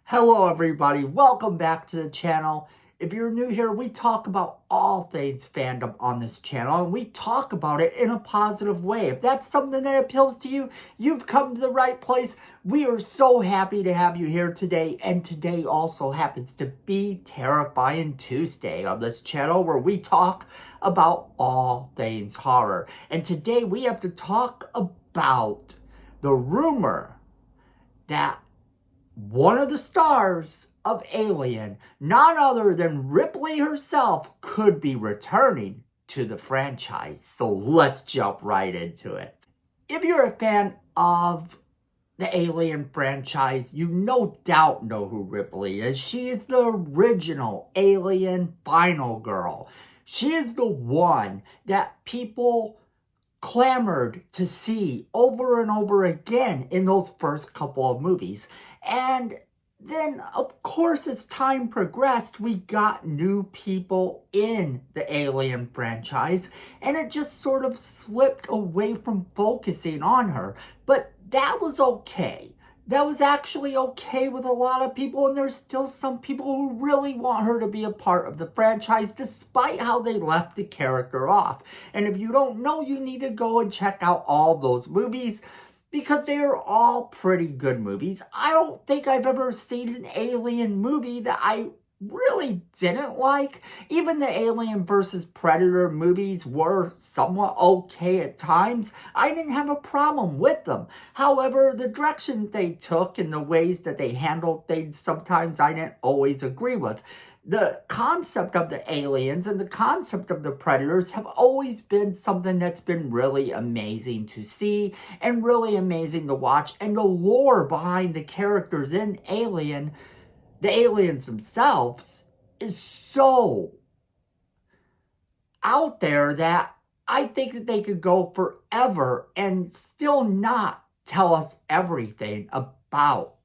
Hello everybody, welcome back to the channel. If you're new here, we talk about all things fandom on this channel, and we talk about it in a positive way. If that's something that appeals to you, you've come to the right place. We are so happy to have you here today, and today also happens to be Terrifying Tuesday on this channel where we talk about all things horror. And today we have to talk about the rumor that one of the stars of Alien, none other than Ripley herself, could be returning to the franchise. So let's jump right into it. If you're a fan of the Alien franchise, you no doubt know who Ripley is. She is the original Alien final girl. She is the one that people clamored to see over and over again in those first couple of movies. And then, of course, as time progressed, we got new people in the Alien franchise, and it just sort of slipped away from focusing on her. But that was okay. That was actually okay with a lot of people, and there's still some people who really want her to be a part of the franchise despite how they left the character off. And if you don't know, you need to go and check out all those movies because they are all pretty good movies. I don't think I've ever seen an Alien movie that I really didn't like. Even the Alien vs. Predator movies were somewhat okay at times. I didn't have a problem with them. However, the direction they took and the ways that they handled things, sometimes I didn't always agree with. The concept of the aliens and the concept of the predators have always been something that's been really amazing to see and really amazing to watch. And the lore behind the characters in Alien, the aliens themselves, is so out there that I think that they could go forever and still not tell us everything about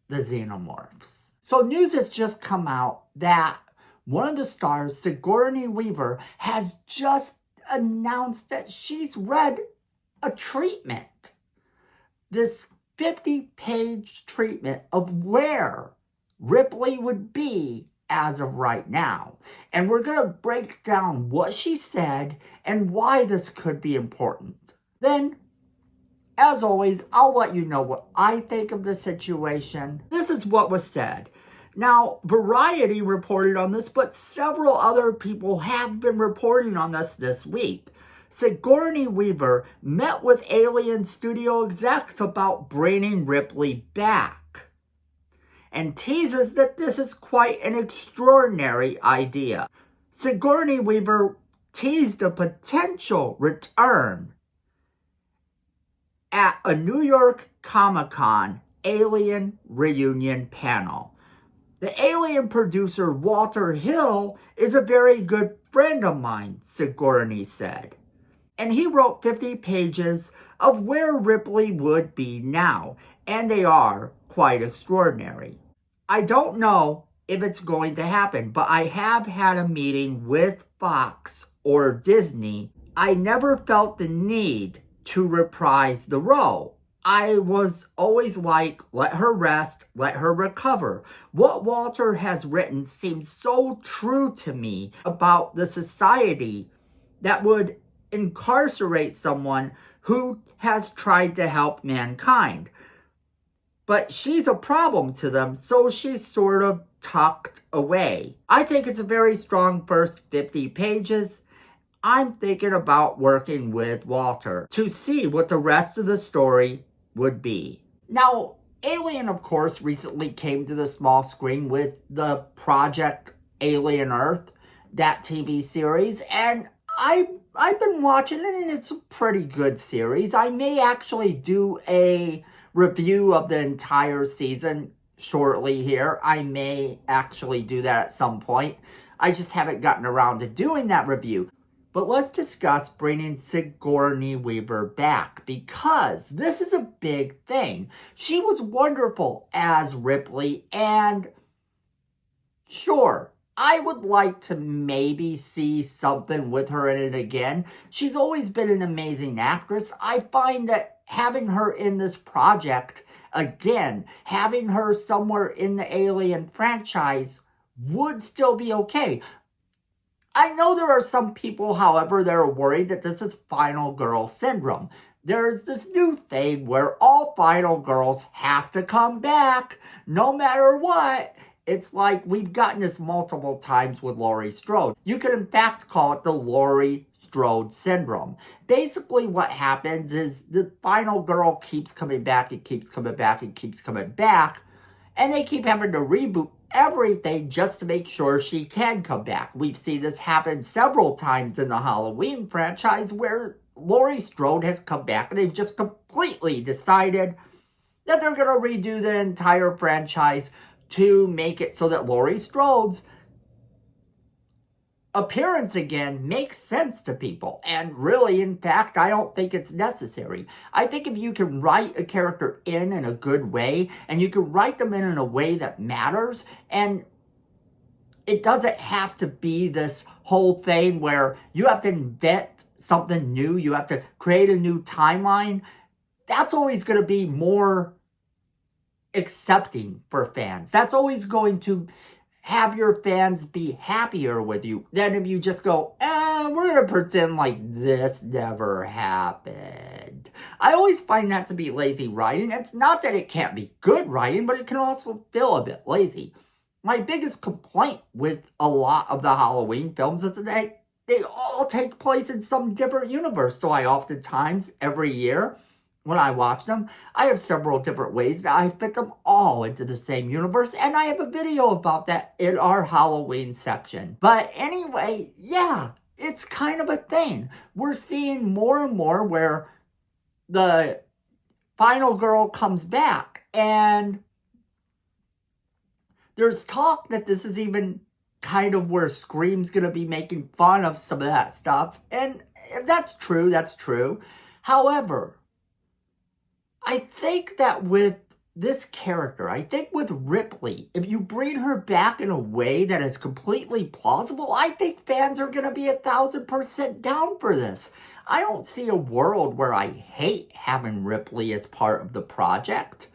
the xenomorphs. So news has just come out that one of the stars, Sigourney Weaver, has just announced that she's read a treatment. This 50-page treatment of where Ripley would be as of right now. And we're going to break down what she said and why this could be important. Then, as always, I'll let you know what I think of the situation. This is what was said. Now, Variety reported on this, but several other people have been reporting on this week. Sigourney Weaver met with Alien studio execs about bringing Ripley back and teases that this is quite an extraordinary idea. Sigourney Weaver teased a potential return at a New York Comic-Con Alien reunion panel. The Alien producer Walter Hill is a very good friend of mine, Sigourney said. And he wrote 50 pages of where Ripley would be now, and they are quite extraordinary. I don't know if it's going to happen, but I have had a meeting with Fox or Disney. I never felt the need to reprise the role. I was always like, let her rest, let her recover. What Walter has written seems so true to me about the society that would incarcerate someone who has tried to help mankind. But she's a problem to them, so she's sort of tucked away. I think it's a very strong first 50 pages. I'm thinking about working with Walter to see what the rest of the story would be. Now, Alien, of course, recently came to the small screen with the Project Alien Earth, that TV series, and I've been watching it, and it's a pretty good series. I may actually do a review of the entire season shortly here. I may actually do that at some point. I just haven't gotten around to doing that review. But let's discuss bringing Sigourney Weaver back, because this is a big thing. She was wonderful as Ripley, and sure, I would like to maybe see something with her in it again. She's always been an amazing actress. I find that having her in this project Again, having her somewhere in the Alien franchise would still be okay. I know there are some people, however, that are worried that this is final girl syndrome. There's this new thing where all final girls have to come back, no matter what. It's like we've gotten this multiple times with Laurie Strode. You could in fact call it the Laurie Strode syndrome. Basically what happens is the final girl keeps coming back, it keeps coming back, it keeps coming back, and they keep having to reboot everything just to make sure she can come back. We've seen this happen several times in the Halloween franchise where Laurie Strode has come back and they've just completely decided that they're going to redo the entire franchise to make it so that Laurie Strode's appearance again makes sense to people. And really, in fact, I don't think it's necessary. I think if you can write a character in a good way, and you can write them in a way that matters, and it doesn't have to be this whole thing where you have to invent something new, you have to create a new timeline, that's always going to be more accepting for fans. That's always going to have your fans be happier with you than if you just go, we're going to pretend like this never happened. I always find that to be lazy writing. It's not that it can't be good writing, but it can also feel a bit lazy. My biggest complaint with a lot of the Halloween films is that they all take place in some different universe. So I oftentimes, every year, when I watch them, I have several different ways that I fit them all into the same universe, and I have a video about that in our Halloween section. But anyway, yeah, it's kind of a thing. We're seeing more and more where the final girl comes back, and there's talk that this is even kind of where Scream's going to be making fun of some of that stuff, and if that's true, that's true. However, I think that with this character, I think with Ripley, if you bring her back in a way that is completely plausible, I think fans are going to be 1,000% down for this. I don't see a world where I hate having Ripley as part of the project.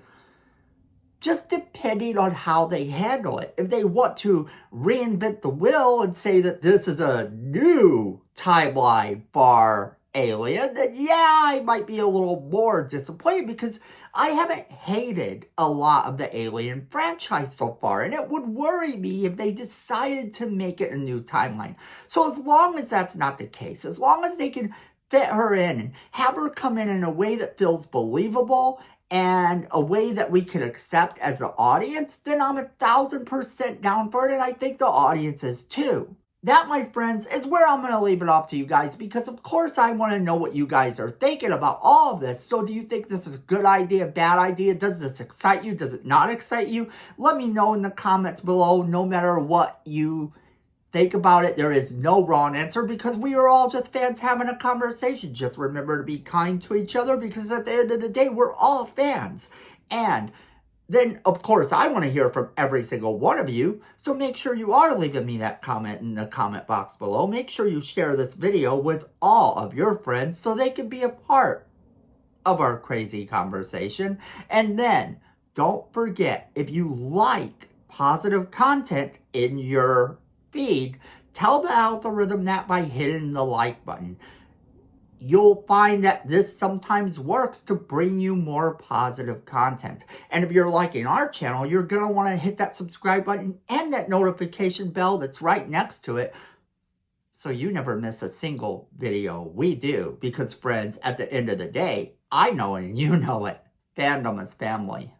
Just depending on how they handle it. If they want to reinvent the wheel and say that this is a new timeline for Alien, then yeah, I might be a little more disappointed because I haven't hated a lot of the Alien franchise so far, and it would worry me if they decided to make it a new timeline. So as long as that's not the case, as long as they can fit her in and have her come in a way that feels believable and a way that we can accept as an audience, then I'm 1,000% down for it, and I think the audience is too. That, my friends, is where I'm going to leave it off to you guys, because of course I want to know what you guys are thinking about all of this. So do you think this is a good idea, bad idea? Does this excite you? Does it not excite you? Let me know in the comments below. No matter what you think about it, there is no wrong answer, because we are all just fans having a conversation. Just remember to be kind to each other, because at the end of the day, we're all fans. And then, of course, I want to hear from every single one of you, so make sure you are leaving me that comment in the comment box below. Make sure you share this video with all of your friends so they can be a part of our crazy conversation. And then, don't forget, if you like positive content in your feed, tell the algorithm that by hitting the like button. You'll find that this sometimes works to bring you more positive content. And if you're liking our channel, you're going to want to hit that subscribe button and that notification bell that's right next to it, so you never miss a single video we do. Because friends, at the end of the day, I know and you know it, fandom is family.